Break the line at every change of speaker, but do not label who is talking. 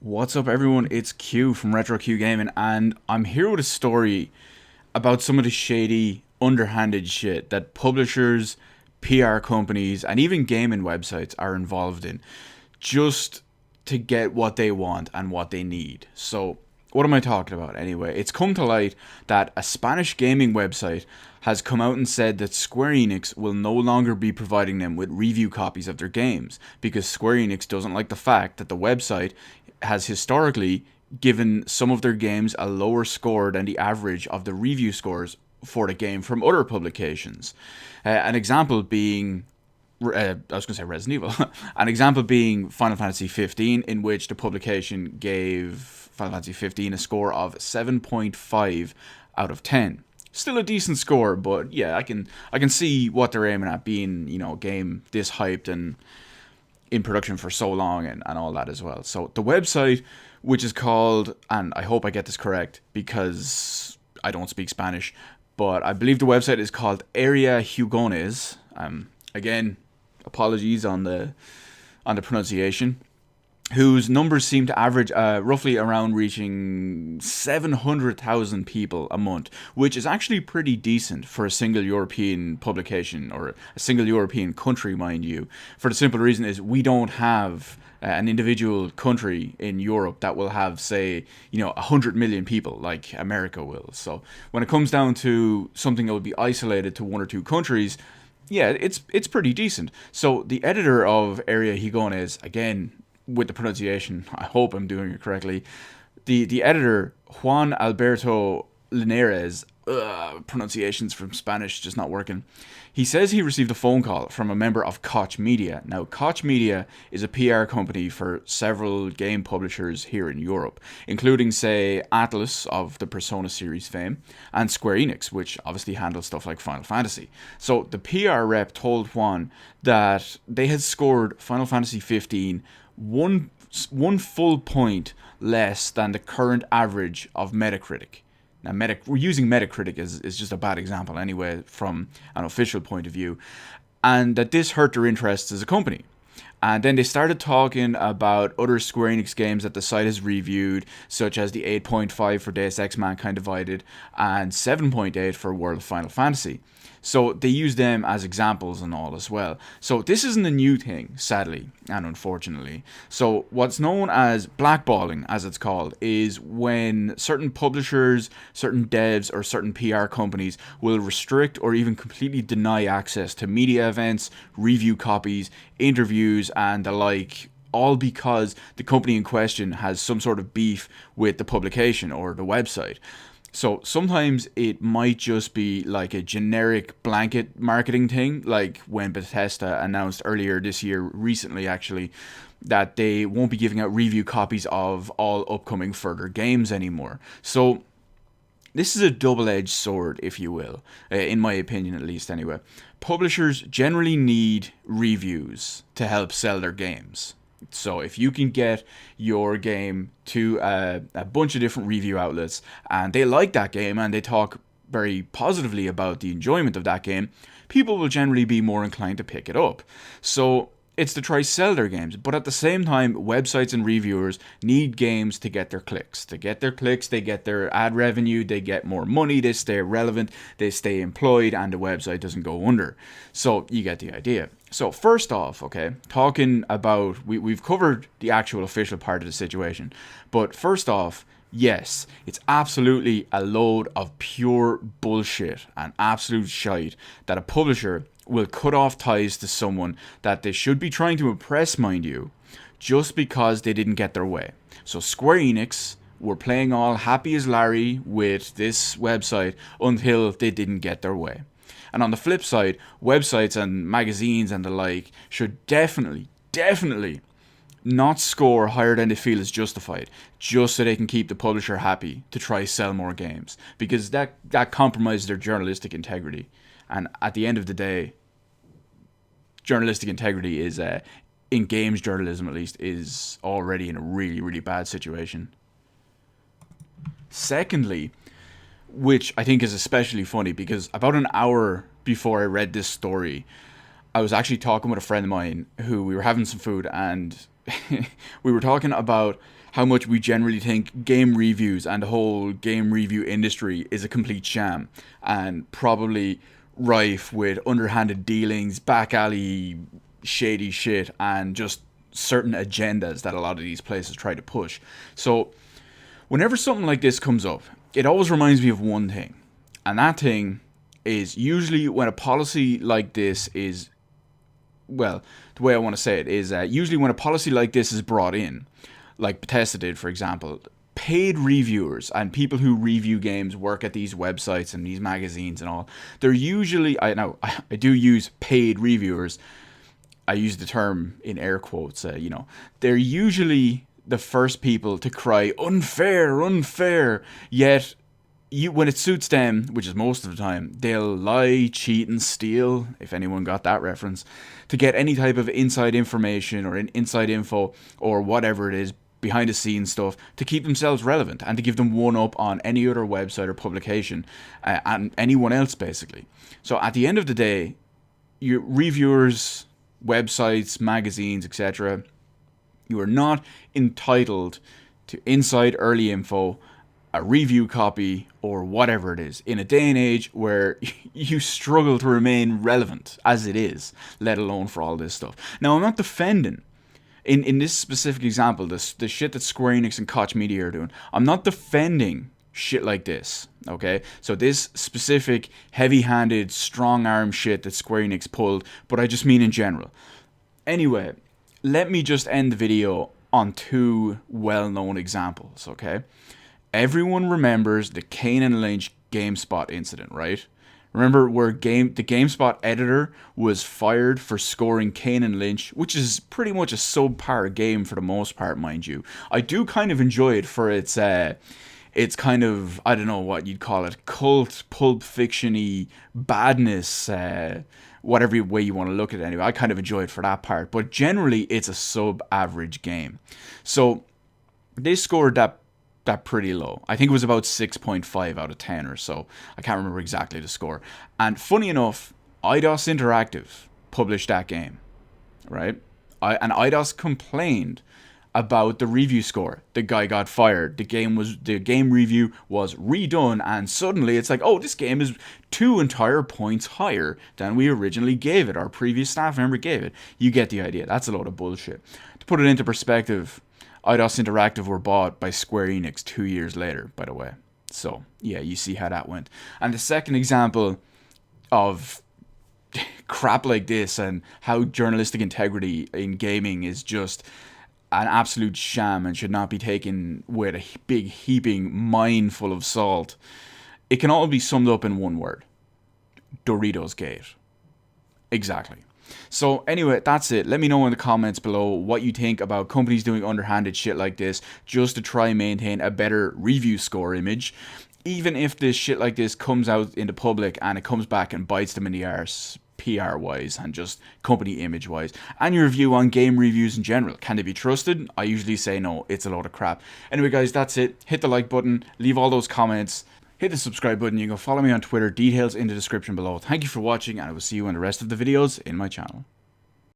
What's up, everyone? It's Q from Retro Q Gaming, and I'm here with a story about some of the shady, underhanded shit that publishers, PR companies, and even gaming websites are involved in just to get what they want and what they need. So, what am I talking about anyway? It's come to light that a Spanish gaming website has come out and said that Square Enix will no longer be providing them with review copies of their games because Square Enix doesn't like the fact that the website has historically given some of their games a lower score than the average of the review scores for the game from other publications. An example being I was going to say Resident Evil. An example being Final Fantasy 15, in which the publication gave Final Fantasy 15 a score of 7.5 out of 10. Still a decent score, but yeah, I can see what they're aiming at, being, a game this hyped and in production for so long and all that as well. So the website, which is called, and I hope I get this correct because I don't speak Spanish, but I believe the website is called Area Jugones. Again, apologies on the pronunciation. Whose numbers seem to average roughly around reaching 700,000 people a month, which is actually pretty decent for a single European publication, or a single European country, mind you. For the simple reason is we don't have an individual country in Europe that will have, say, 100 million people like America will. So when it comes down to something that would be isolated to one or two countries, yeah, it's pretty decent. So the editor of Area Higones, again, with the pronunciation, I hope I'm doing it correctly. The editor, Juan Alberto Linares, pronunciations from Spanish just not working. He says he received a phone call from a member of Koch Media. Now, Koch Media is a PR company for several game publishers here in Europe, including, say, Atlas of the Persona series fame, and Square Enix, which obviously handles stuff like Final Fantasy. So the PR rep told Juan that they had scored Final Fantasy 15 one full point less than the current average of Metacritic. Now, we're using Metacritic is just a bad example anyway from an official point of view, and that this hurt their interests as a company. And then they started talking about other Square Enix games that the site has reviewed, such as the 8.5 for Deus Ex Mankind Divided and 7.8 for World of Final Fantasy. So they use them as examples and all as well. So this isn't a new thing, sadly and unfortunately. So what's known as blackballing, as it's called, is when certain publishers, certain devs, or certain PR companies will restrict or even completely deny access to media events, review copies, interviews, and the like, all because the company in question has some sort of beef with the publication or the website. So sometimes it might just be like a generic blanket marketing thing, like when Bethesda announced earlier this year, recently actually, that they won't be giving out review copies of all upcoming further games anymore. So this is a double-edged sword, if you will, in my opinion at least anyway. Publishers generally need reviews to help sell their games. So if you can get your game to a bunch of different review outlets and they like that game and they talk very positively about the enjoyment of that game, people will generally be more inclined to pick it up. So it's to try sell their games, but at the same time, websites and reviewers need games to get their clicks. To get their clicks, they get their ad revenue, they get more money, they stay relevant, they stay employed, and the website doesn't go under. So you get the idea. So first off, okay, talking about, we've covered the actual official part of the situation, but first off, yes, it's absolutely a load of pure bullshit and absolute shite that a publisher will cut off ties to someone that they should be trying to impress, mind you, just because they didn't get their way. So Square Enix were playing all happy as Larry with this website until they didn't get their way. And on the flip side, websites and magazines and the like should definitely not score higher than they feel is justified, just so they can keep the publisher happy to try sell more games, because that compromises their journalistic integrity. And at the end of the day, journalistic integrity is, in games journalism at least, is already in a really, really bad situation. Secondly, which I think is especially funny, because about an hour before I read this story, I was actually talking with a friend of mine who we were having some food, and we were talking about how much we generally think game reviews and the whole game review industry is a complete sham and probably rife with underhanded dealings, back alley, shady shit, and just certain agendas that a lot of these places try to push. So, whenever something like this comes up, it always reminds me of one thing, and that thing is usually when a policy like this is, well, the way I want to say it is usually when a policy like this is brought in, like Bethesda did, for example, paid reviewers and people who review games work at these websites and these magazines and all. They're usually, I do use paid reviewers. I use the term in air quotes, they're usually the first people to cry, unfair, unfair, yet when it suits them, which is most of the time, they'll lie, cheat, and steal, if anyone got that reference, to get any type of inside information or inside info or whatever it is, behind the scenes stuff, to keep themselves relevant and to give them one up on any other website or publication and anyone else, basically. So at the end of the day, your reviewers, websites, magazines, etc., you are not entitled to inside early info, a review copy, or whatever it is, in a day and age where you struggle to remain relevant as it is, let alone for all this stuff. Now, I'm not defending, in this specific example, the shit that Square Enix and Koch Media are doing, I'm not defending shit like this, okay? So this specific heavy-handed, strong-arm shit that Square Enix pulled, but I just mean in general. Anyway, let me just end the video on two well-known examples, okay? Everyone remembers the Kane and Lynch GameSpot incident, right? Remember where the GameSpot editor was fired for scoring Kane and Lynch, which is pretty much a subpar game for the most part, mind you. I do kind of enjoy it for its kind of, I don't know what you'd call it, cult, pulp fiction-y badness, whatever way you want to look at it anyway. I kind of enjoy it for that part, but generally it's a sub-average game. So they scored that pretty low. I think it was about 6.5 out of 10 or so. I can't remember exactly the score. And funny enough, IDOS Interactive published that game, right? And IDOS complained about the review score. The guy got fired. The game review was redone, and suddenly it's like, oh, this game is 2 entire points higher than we originally gave it. Our previous staff member gave it. You get the idea. That's a load of bullshit. To put it into perspective, IDOS Interactive were bought by Square Enix 2 years later, by the way. So, yeah, you see how that went. And the second example of crap like this and how journalistic integrity in gaming is just an absolute sham and should not be taken with a big heaping mine full of salt. It can all be summed up in one word. Doritos Gate. Exactly. So anyway, that's it. Let me know in the comments below what you think about companies doing underhanded shit like this just to try and maintain a better review score image. Even if this shit like this comes out in the public and it comes back and bites them in the arse, PR wise and just company image wise. And your view on game reviews in general. Can they be trusted? I usually say no, it's a load of crap. Anyway guys, that's it. Hit the like button, leave all those comments, hit the subscribe button. You can follow me on Twitter, details in the description below. Thank you for watching, and I will see you in the rest of the videos in my channel.